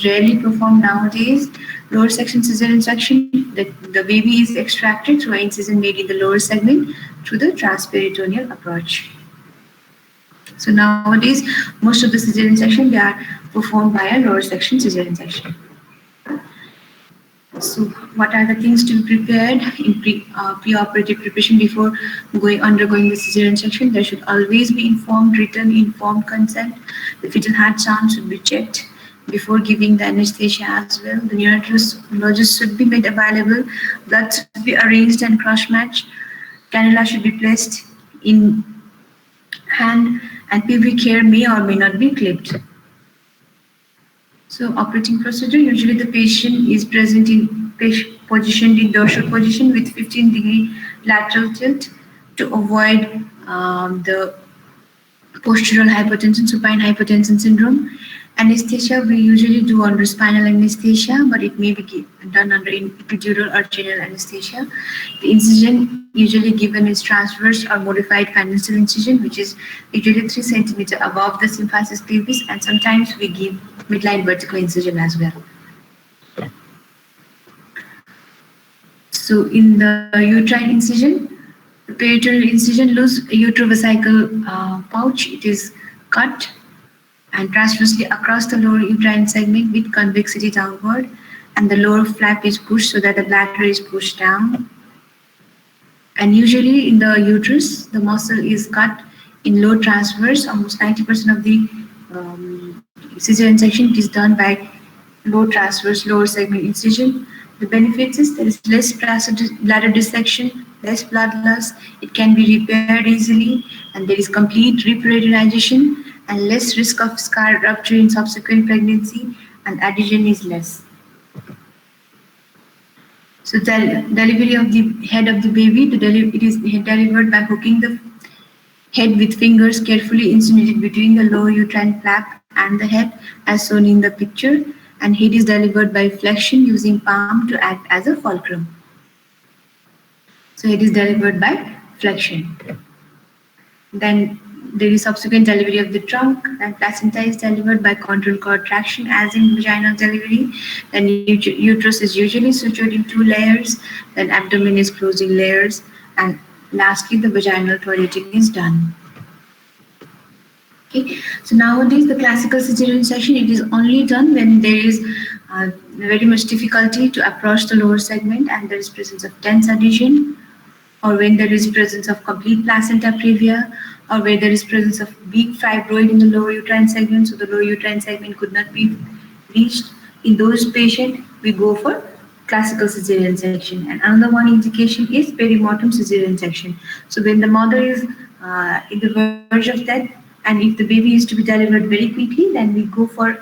is rarely performed nowadays. Lower section cesarean section, the baby is extracted through an incision made in the lower segment through the transperitoneal approach. So nowadays, most of the cesarean section, they are performed by a lower section cesarean section. So what are the things to be prepared in pre-operative preparation before undergoing the cesarean section? There should always be written informed consent. The fetal heart sound should be checked before giving the anesthesia as well. The neonatologist should be made available. Blood should be arranged and cross-matched. Cannula should be placed in hand, and pubic hair may or may not be clipped. So operating procedure, usually the patient is positioned in dorsal position with 15-degree lateral tilt to avoid the postural hypotension, supine hypotension syndrome. Anesthesia we usually do under spinal anesthesia, but it may be done under epidural or general anesthesia. The incision usually given is transverse or modified financial incision, which is usually 3 cm above the symphysis pubis, and sometimes we give midline vertical incision as well. So in the uterine incision, the peritoneal incision, loose uterovesical pouch, it is cut and transversely across the lower uterine segment with convexity downward, and the lower flap is pushed so that the bladder is pushed down. And usually in the uterus, the muscle is cut in low transverse. Almost 90% of the cesarean section is done by low transverse lower segment incision. The benefits is there is less bladder dissection, less blood loss, it can be repaired easily, and there is complete reperitonization and less risk of scar rupture in subsequent pregnancy, and adhesion is less. So the delivery of the head of the baby, it is delivered by hooking the head with fingers carefully insinuated between the lower uterine flap and the head as shown in the picture, and head is delivered by flexion using palm to act as a fulcrum. So head is delivered by flexion. Then there is subsequent delivery of the trunk, and placenta is delivered by control cord traction as in vaginal delivery. Then uterus is usually sutured in 2 layers, then abdomen is closing layers, and lastly the vaginal toileting is done. Okay, so nowadays the classical cesarean section, it is only done when there is very much difficulty to approach the lower segment and there is presence of dense adhesion, or when there is presence of complete placenta previa, or where there is presence of weak fibroid in the lower uterine segment, so the lower uterine segment could not be reached. In those patients, we go for classical cesarean section. And another one indication is perimortem cesarean section. So when the mother is in the verge of death, and if the baby is to be delivered very quickly, then we go for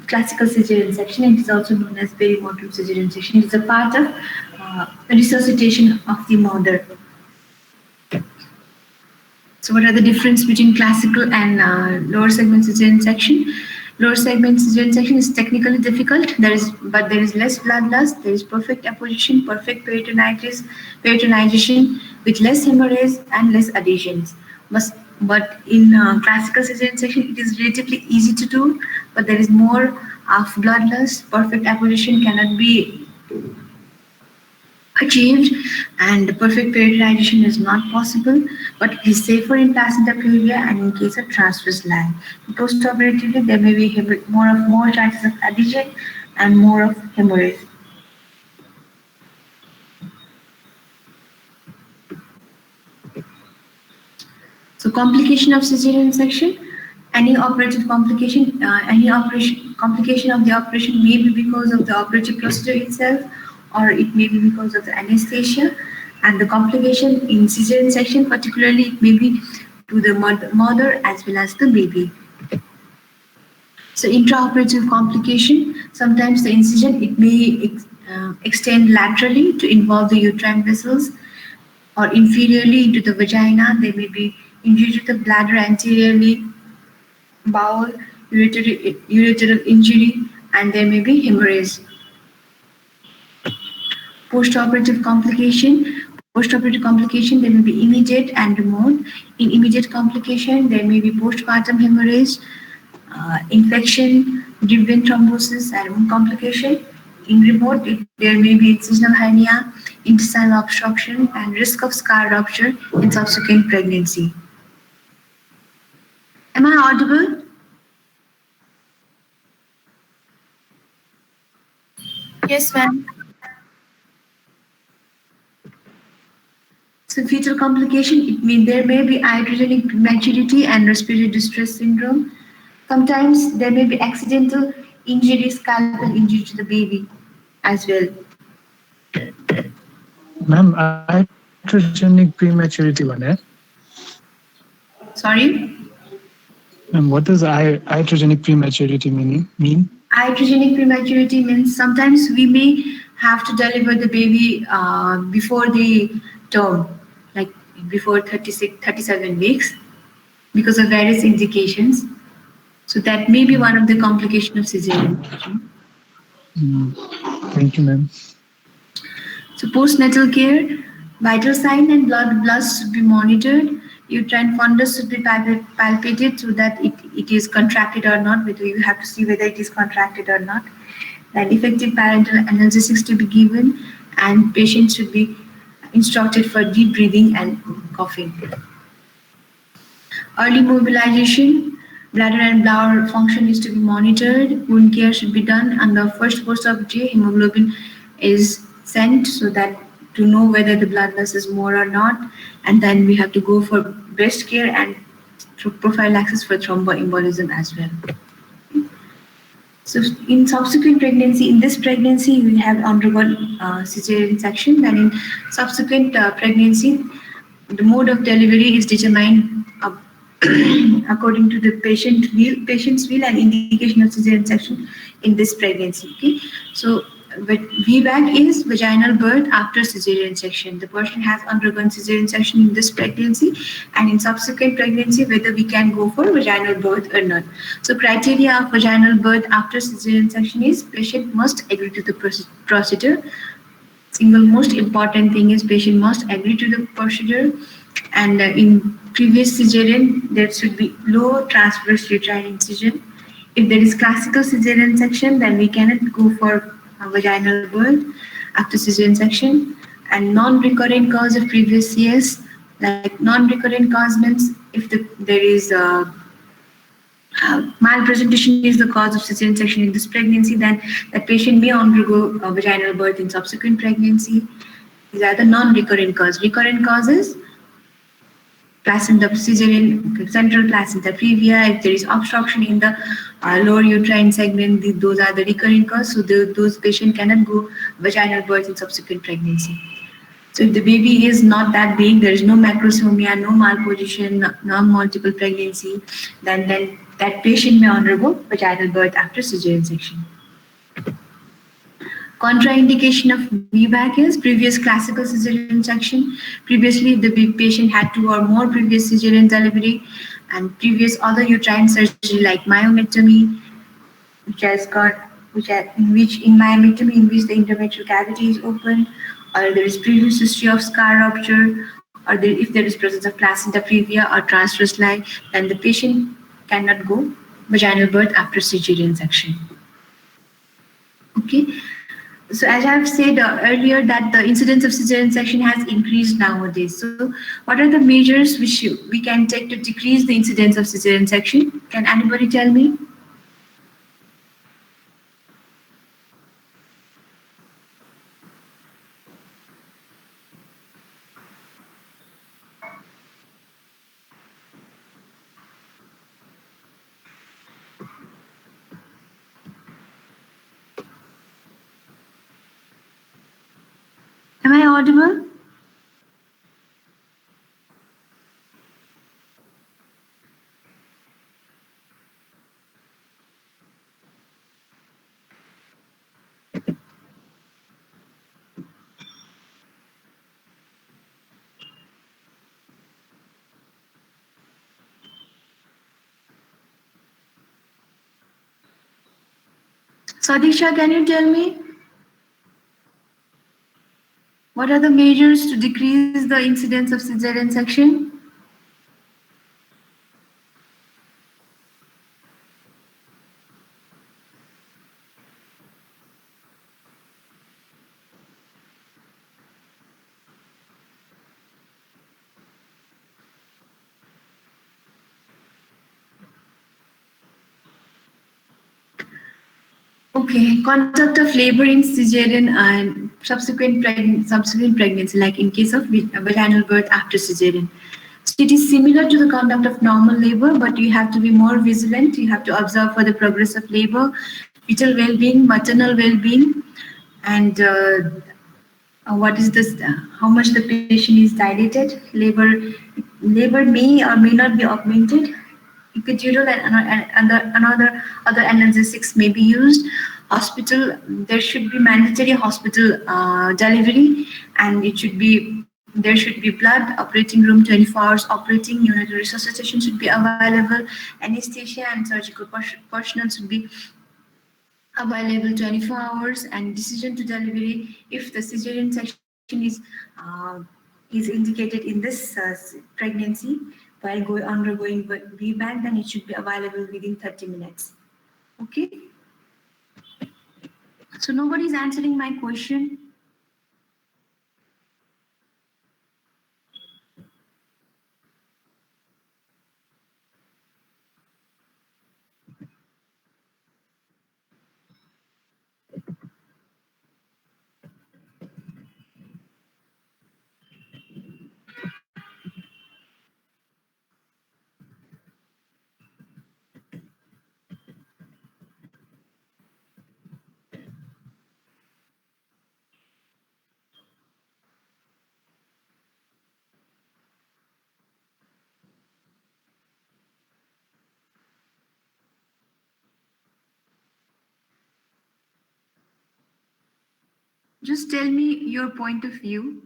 classical cesarean section, and it is also known as perimortem cesarean section. It is a part of resuscitation of the mother. So what are the difference between classical and lower segment cesarean section? Lower segment cesarean section is technically difficult. There is less blood loss. There is perfect apposition, perfect peritonization with less hemorrhage and less adhesions. But in classical cesarean section, it is relatively easy to do, but there is more of blood loss. Perfect apposition cannot be achieved, and the perfect peritonization is not possible, but it is safer in placenta previa and in case of transverse lag. Post-operatively, there may be more chances of adhesion and more of hemorrhage. So complication of cesarean section, any operative complication, complication of the operation may be because of the operative procedure itself, or it may be because of the anesthesia. And the complication in cesarean section, particularly, it may be to the mother as well as the baby. So intraoperative complication, sometimes the incision, it may extend laterally to involve the uterine vessels, or inferiorly into the vagina. There may be injury to the bladder anteriorly, bowel, ureteral injury, and there may be hemorrhage. Post-operative complication, there may be immediate and remote. In immediate complication, there may be postpartum hemorrhage, infection-driven thrombosis and wound complication. In remote, there may be incisional hernia, intestinal obstruction, and risk of scar rupture in subsequent pregnancy. Am I audible? Yes, ma'am. So fetal complication, there may be iatrogenic prematurity and respiratory distress syndrome. Sometimes there may be accidental injury, scalpel injury to the baby as well. Ma'am, iatrogenic prematurity one, eh? Sorry? Ma'am, what does iatrogenic prematurity mean? Iatrogenic prematurity means sometimes we may have to deliver the baby before the term, like before 36, 37 weeks, because of various indications. So that may be one of the complications of cesarean section. Thank you, ma'am. So postnatal care, vital sign and blood should be monitored. Uterine fundus should be palpated so that it is contracted or not. Whether you have to see whether it is contracted or not. Then effective parental analgesics to be given, and patient should be instructed for deep breathing and coughing. Early mobilization, bladder and bowel function is to be monitored. Wound care should be done on the first course of day. Hemoglobin is sent so that to know whether the blood loss is more or not, and then we have to go for breast care and prophylaxis for thromboembolism as well. So in subsequent pregnancy, in this pregnancy, we have undergone cesarean section. Then in subsequent pregnancy, the mode of delivery is determined according to the patient's will and indication of cesarean section in this pregnancy. Okay, so VBAC is vaginal birth after cesarean section. The person has undergone cesarean section in this pregnancy, and in subsequent pregnancy, whether we can go for vaginal birth or not. So criteria of vaginal birth after cesarean section is patient must agree to the procedure. Single most important thing is patient must agree to the procedure, and in previous cesarean there should be low transverse uterine incision. If there is classical cesarean section, then we cannot go for vaginal birth after cesarean section. And non-recurrent cause of previous CS, like non-recurrent cause means if there is malpresentation is the cause of cesarean section in this pregnancy, then the patient may undergo a vaginal birth in subsequent pregnancy. These are the non-recurrent cause. Recurrent causes, placenta cesarean, central placenta previa. If there is obstruction in the lower uterine segment, those are the recurrent cause. So those patients cannot go vaginal birth in subsequent pregnancy. So if the baby is not that big, there is no macrosomia, no malposition, no multiple pregnancy, then that patient may undergo vaginal birth after cesarean section. Contraindication of VBAC is previous classical cesarean section. Previously, the patient had 2 or more previous cesarean delivery, and previous other uterine surgery like myomectomy, in myomectomy in which the endometrial cavity is opened, or there is previous history of scar rupture, or if there is presence of placenta previa or transverse line, then the patient cannot go vaginal birth after cesarean section. Okay. So as I have said earlier that the incidence of cesarean section has increased nowadays. So what are the measures which we can take to decrease the incidence of cesarean section? Can anybody tell me? Am I audible? Sadisha, can you tell me? What are the measures to decrease the incidence of cesarean section? Okay, conduct of labor in cesarean and subsequent pregnancy, like in case of vaginal birth after cesarean. So it is similar to the conduct of normal labor, but you have to be more vigilant. You have to observe for the progress of labor, fetal well-being, maternal well-being, and what is this? How much the patient is dilated. Labor may or may not be augmented. Epidural and other analgesics may be used. Hospital, there should be mandatory hospital delivery, and there should be blood, operating room 24 hours operating, neonatal resuscitation should be available, anesthesia and surgical personnel should be available 24 hours, and decision to delivery if the cesarean section is indicated in this pregnancy while undergoing VBAC, then it should be available within 30 minutes. Okay. So nobody is answering my question. Just tell me your point of view.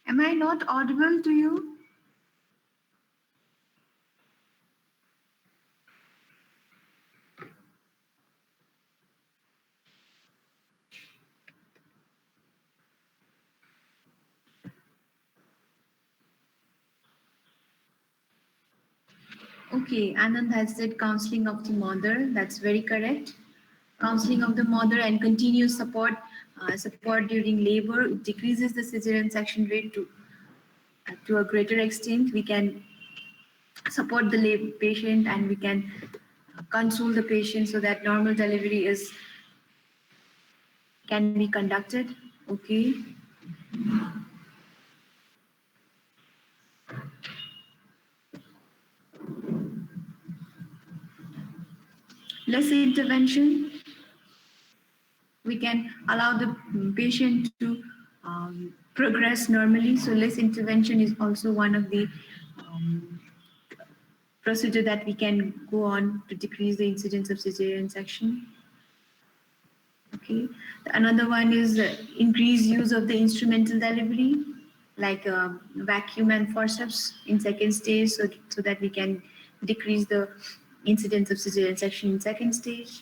Am I not audible to you? Okay, Anand has said counseling of the mother. That's very correct. Counseling of the mother and continuous support during labor decreases the cesarean section rate to a greater extent. We can support the patient, and we can console the patient so that normal delivery can be conducted. Okay. Less intervention, we can allow the patient to progress normally. So less intervention is also one of the um, procedure that we can go on to decrease the incidence of cesarean section. Okay. Another one is increased use of the instrumental delivery, like vacuum and forceps in second stage, so that we can decrease the incidence of cesarean section in second stage.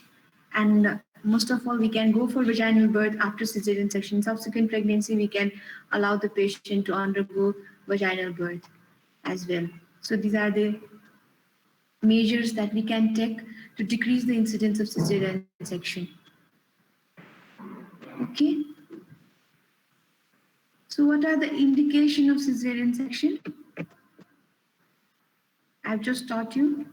And most of all, we can go for vaginal birth after cesarean section. Subsequent pregnancy, we can allow the patient to undergo vaginal birth as well. So these are the measures that we can take to decrease the incidence of cesarean section. Okay. So what are the indication of cesarean section? I've just taught you.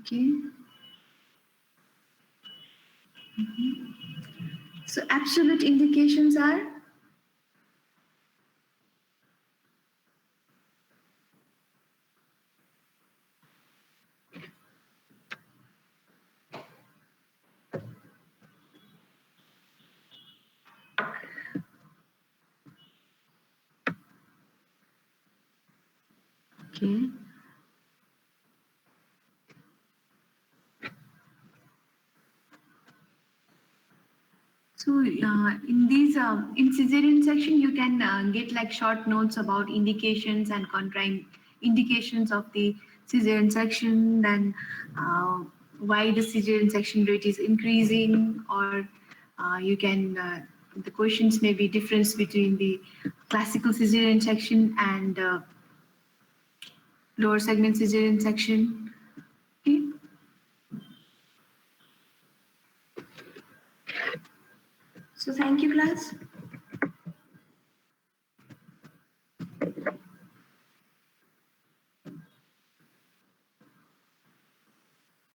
Okay. So absolute indications are okay. So in cesarean section, you can get like short notes about indications and indications of the cesarean section, then why the cesarean section rate is increasing, or you can the questions may be difference between the classical cesarean section and lower segment cesarean section. Okay. So thank you, class.